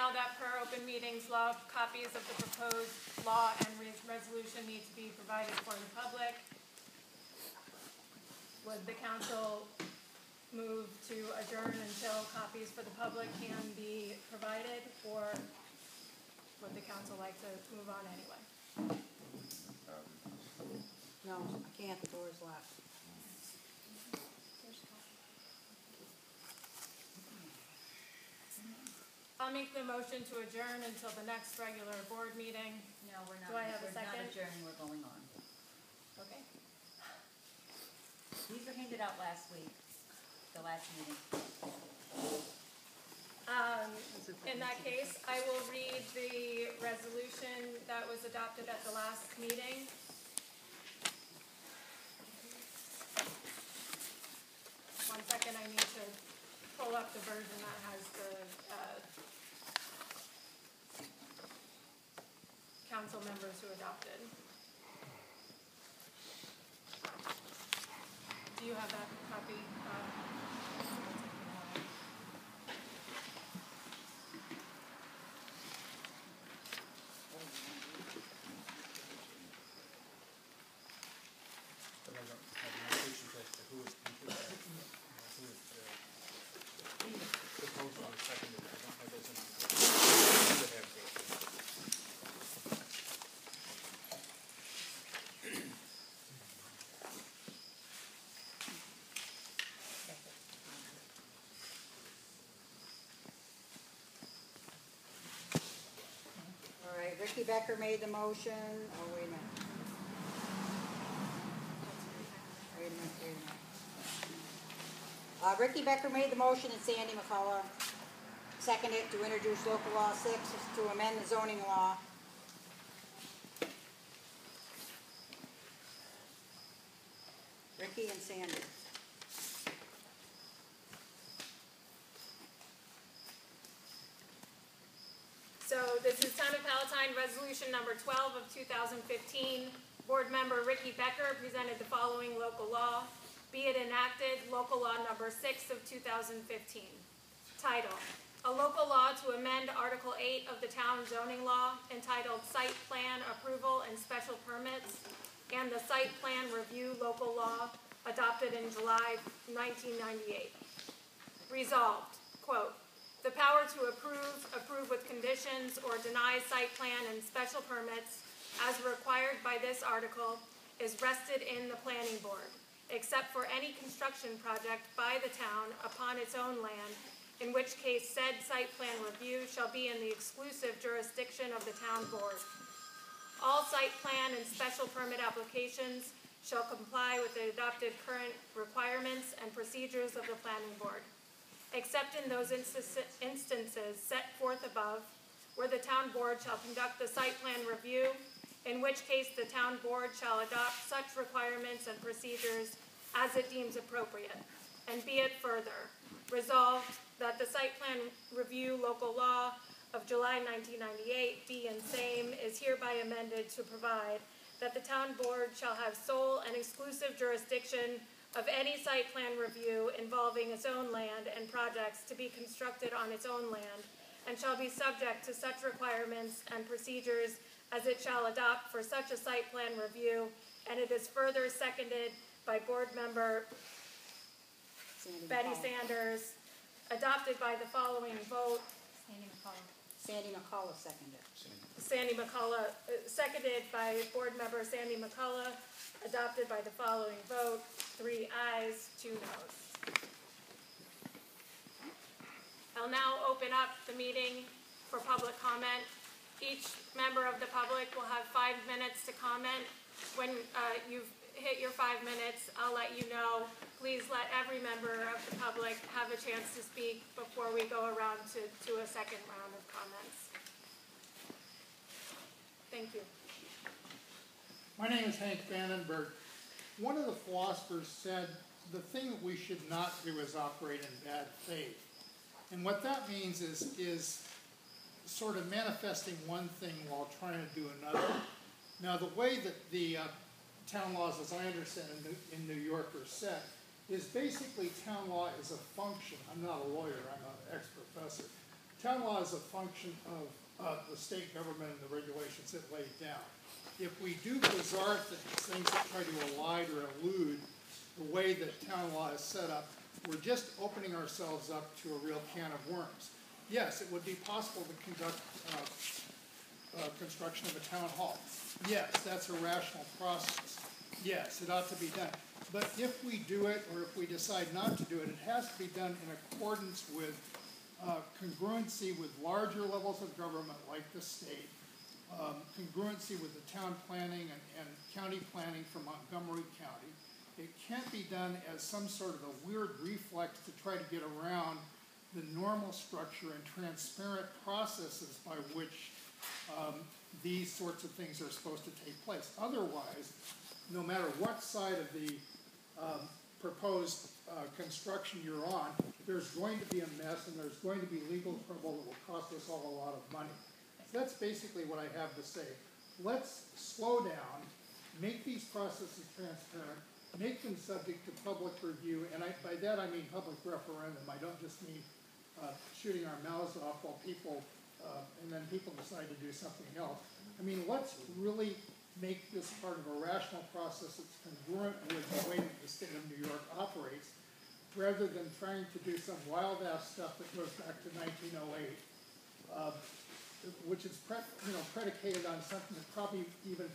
now that per open meetings law, copies of the proposed law and resolution need to be provided for the public. Would the council move to adjourn until copies for the public can be provided, or would the council like to move on anyway? No, I can't, the door's locked. I'll make the motion to adjourn until the next regular board meeting. No, we're not. Do I have a We're second? not adjourning, we're going on. Okay. These were handed out last week, the last meeting. In that case, I will read the resolution that was adopted at the last meeting. One second, I need to pull up the version that has the council members who adopted. Do you have that copy? All right, Ricky Becker made the motion. Oh, wait a minute. Ricky Becker made the motion and Sandy McCullough seconded to introduce local law 6 to amend the zoning law. Ricky and Sandy. So this is Town of Palatine Resolution number 12 of 2015. Board member Ricky Becker presented the following local law. Be it enacted, local law number 6 of 2015. Title: A local law to amend Article 8 of the Town Zoning Law entitled Site Plan Approval and Special Permits and the Site Plan Review Local Law adopted in July 1998. Resolved, quote, the power to approve with conditions, or deny site plan and special permits as required by this article is vested in the planning board, except for any construction project by the town upon its own land, in which case said site plan review shall be in the exclusive jurisdiction of the town board. All site plan and special permit applications shall comply with the adopted current requirements and procedures of the planning board, except in those instances set forth above, where the town board shall conduct the site plan review, in which case the town board shall adopt such requirements and procedures as it deems appropriate. And be it further resolved that the site plan review local law of July 1998 be and same is hereby amended to provide that the town board shall have sole and exclusive jurisdiction of any site plan review involving its own land and projects to be constructed on its own land, and shall be subject to such requirements and procedures as it shall adopt for such a site plan review. And it is further seconded by board member Betty Sanders, adopted by the following vote. Sandy McCullough seconded. Sandy McCullough, seconded by board member Sandy McCullough, adopted by the following vote: 3 ayes, 2 noes. I'll now open up the meeting for public comment. Each member of the public will have 5 minutes to comment. When you've hit your 5 minutes, I'll let you know. Please let every member of the public have a chance to speak before we go around to a second round of comments. Thank you. My name is Hank Vandenberg. One of the philosophers said the thing that we should not do is operate in bad faith. And what that means is sort of manifesting one thing while trying to do another. Now, the way that the town laws, as I understand in New York, are set is basically town law is a function. I'm not a lawyer, I'm an ex-professor. town law is a function of the state government and the regulations it laid down. If we do bizarre things that try to elide or elude the way that town law is set up, we're just opening ourselves up to a real can of worms. Yes, it would be possible to conduct construction of a town hall. Yes, that's a rational process. Yes, it ought to be done. But if we do it, or if we decide not to do it, it has to be done in accordance with congruency with larger levels of government like the state, congruency with the town planning and county planning for Montgomery County. It can't be done as some sort of a weird reflex to try to get around the normal structure and transparent processes by which these sorts of things are supposed to take place. Otherwise, no matter what side of the proposed construction you're on, there's going to be a mess and there's going to be legal trouble that will cost us all a lot of money. So that's basically what I have to say. Let's slow down, make these processes transparent, make them subject to public review, and by that I mean public referendum. I don't just mean shooting our mouths off while people, and then people decide to do something else. I mean, let's really make this part of a rational process that's congruent with the way that the state of New York operates, rather than trying to do some wild-ass stuff that goes back to 1908, which is predicated on something that probably even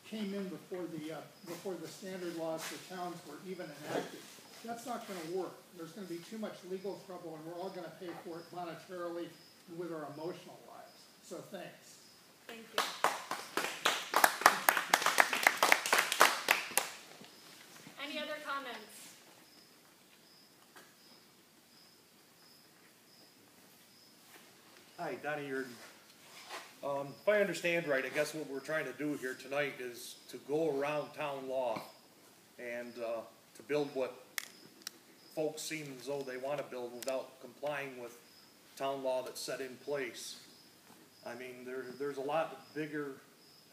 came in before the standard laws for towns were even enacted. That's not going to work. There's going to be too much legal trouble, and we're all going to pay for it monetarily and with our emotional lives. So thanks. Thank you. Any other comments? Hi, Donnie Yurden. If I understand right, I guess what we're trying to do here tonight is to go around town law and to build what folks seem as though they want to build without complying with town law that's set in place. I mean, there's a lot bigger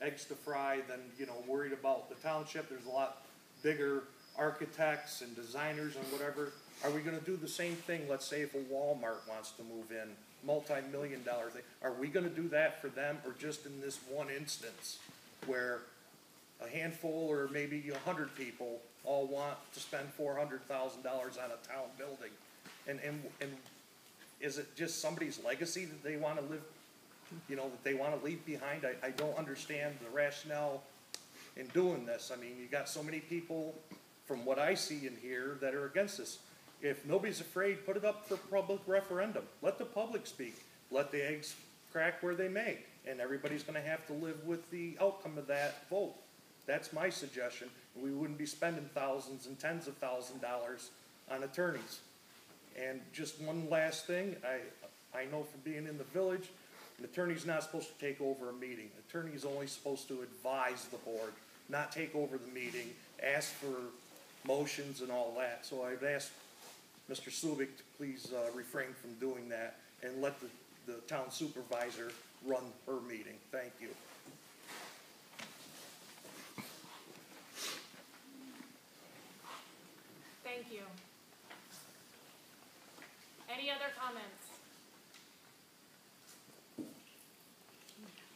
eggs to fry than, worried about the township. There's a lot bigger architects and designers and whatever. Are we going to do the same thing? Let's say if a Walmart wants to move in, multi-million-dollar thing. Are we going to do that for them, or just in this one instance where a handful or maybe 100 people all want to spend $400,000 on a town building? And is it just somebody's legacy that they want to live, that they want to leave behind? I don't understand the rationale in doing this. I mean, you got so many people, from what I see in here, that are against this. If nobody's afraid, put it up for public referendum. Let the public speak. Let the eggs crack where they may. And everybody's going to have to live with the outcome of that vote. That's my suggestion. We wouldn't be spending thousands and tens of thousands of dollars on attorneys. And just one last thing. I know from being in the village, an attorney's not supposed to take over a meeting. An attorney's only supposed to advise the board, not take over the meeting, ask for motions and all that. So I've asked Mr. Subik to please refrain from doing that and let the town supervisor run her meeting. Thank you. Thank you. Any other comments?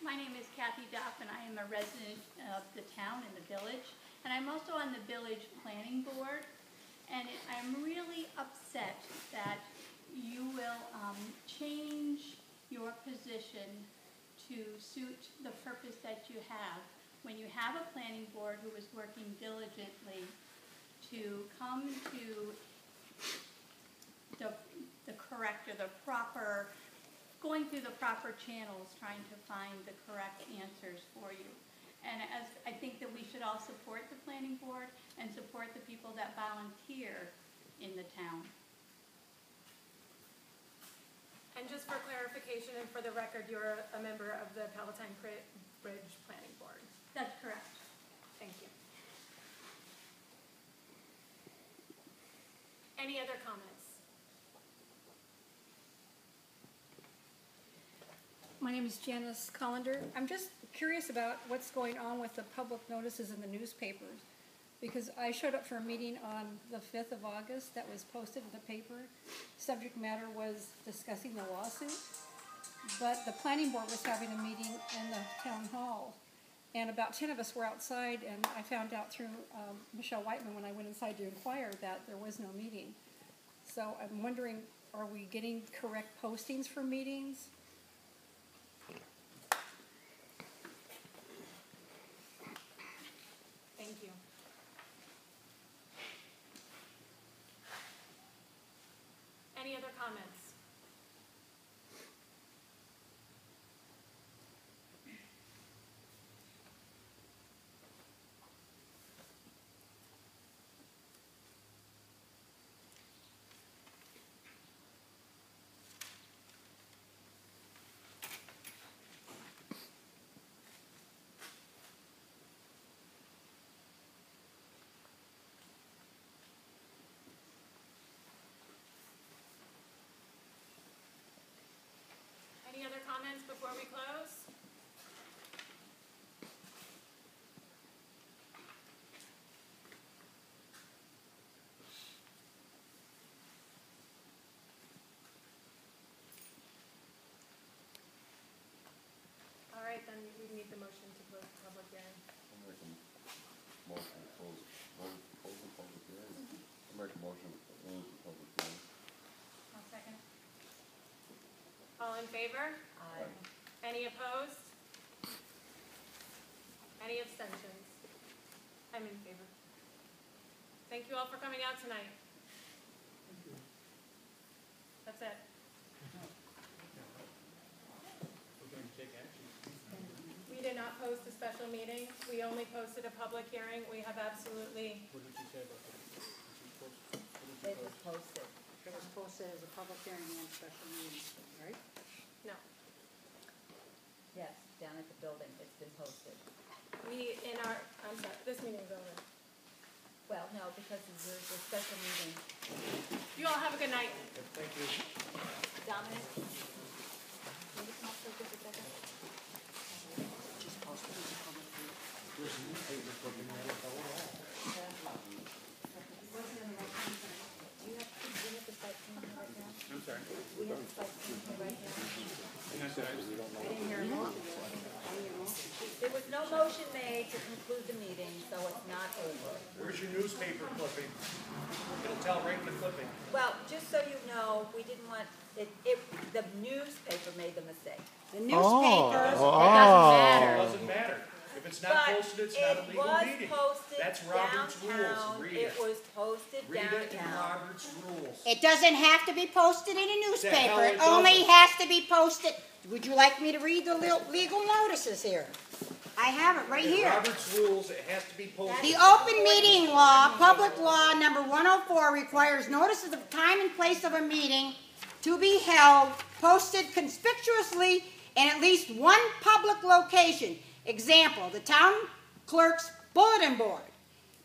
My name is Kathy Duff, and I am a resident of the town and the village, and I'm also on the village planning board. And I'm really upset that you will change your position to suit the purpose that you have. When you have a planning board who is working diligently to come to the correct or the proper, going through the proper channels, trying to find the correct answers for you. And I think that we should all support the planning board and support the people that volunteer in the town. And just for clarification and for the record, you're a member of the Palatine Bridge Planning Board. That's correct. Thank you. Any other comments? My name is Janice Collender. I'm just curious about what's going on with the public notices in the newspapers, because I showed up for a meeting on the 5th of August that was posted in the paper. Subject matter was discussing the lawsuit, but the planning board was having a meeting in the town hall. And about 10 of us were outside, and I found out through Michelle Whiteman when I went inside to inquire that there was no meeting. So I'm wondering, are we getting correct postings for meetings? Thank you. Any other comments? Any other comments before we close? All right, then we need the motion to close the public hearing. I'll make a motion to close the public hearing. I'll make a motion to close the public hearing. I'll second. All in favor? Aye. Any opposed? Any abstentions? I'm in favor. Thank you all for coming out tonight. That's it. We did not post a special meeting. We only posted a public hearing. We have absolutely, It was posted. It was posted as a public hearing and special meeting, right? no. Yes, down at the building, it's been posted. I'm sorry, this meeting's over. Well, no, because there's a special meeting. You all have a good night. Thank you. Dominic? Can you come up for just a second? Just posted as a public hearing. Do you have the site plan here right now? I'm sorry. We have the site plan here right now. I didn't hear a motion. I didn't hear a motion. There was no motion made to conclude the meeting, so it's not over. Where's your newspaper clipping? It'll tell right in the clipping. Well, just so you know, we didn't want, the newspaper made the mistake. The newspapers, It doesn't matter. It doesn't matter. If it's not posted, it's not a legal meeting. It was posted That's Robert's rules. downtown. Read It it. was posted Read it in downtown. Robert's rules. it doesn't have to be posted in a hell newspaper. it It only doesn't. has to be posted. Would you like me to read the legal notices here? I have it right In here. Robert's rules, it has to be posted. The open meeting law, public law number 104, requires notice of the time and place of a meeting to be held, posted conspicuously in at least one public location. Example, the town clerk's bulletin board.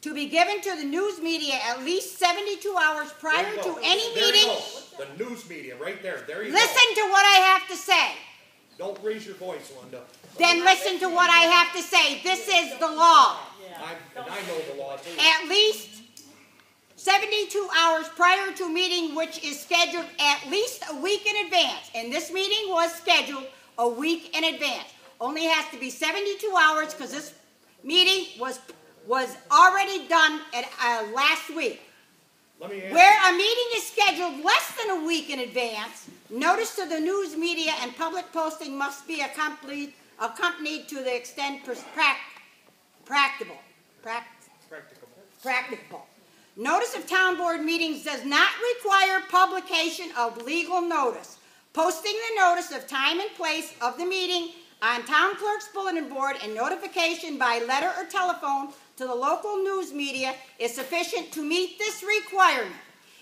To be given to the news media at least 72 hours prior There you to go. any There you meeting. go. The news media, right there. There you go. Listen to what I have to say. Don't raise your voice, Linda. Then listen to what I have to say. This is the law. And I know the law too. At least 72 hours prior to a meeting which is scheduled at least a week in advance. And this meeting was scheduled a week in advance. Only has to be 72 hours because this meeting was already done at last week. Let me ask Where a meeting is scheduled less than a week in advance, notice to the news media and public posting must be accompanied to the extent practicable. Notice of town board meetings does not require publication of legal notice. Posting the notice of time and place of the meeting on town clerk's bulletin board and notification by letter or telephone to the local news media is sufficient to meet this requirement.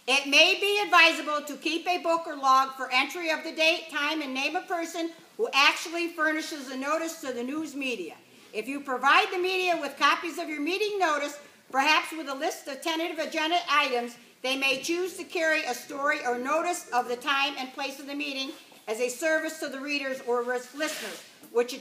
It may be advisable to keep a book or log for entry of the date, time, and name of person who actually furnishes the notice to the news media. If you provide the media with copies of your meeting notice, perhaps with a list of tentative agenda items, they may choose to carry a story or notice of the time and place of the meeting as a service to the readers or listeners, which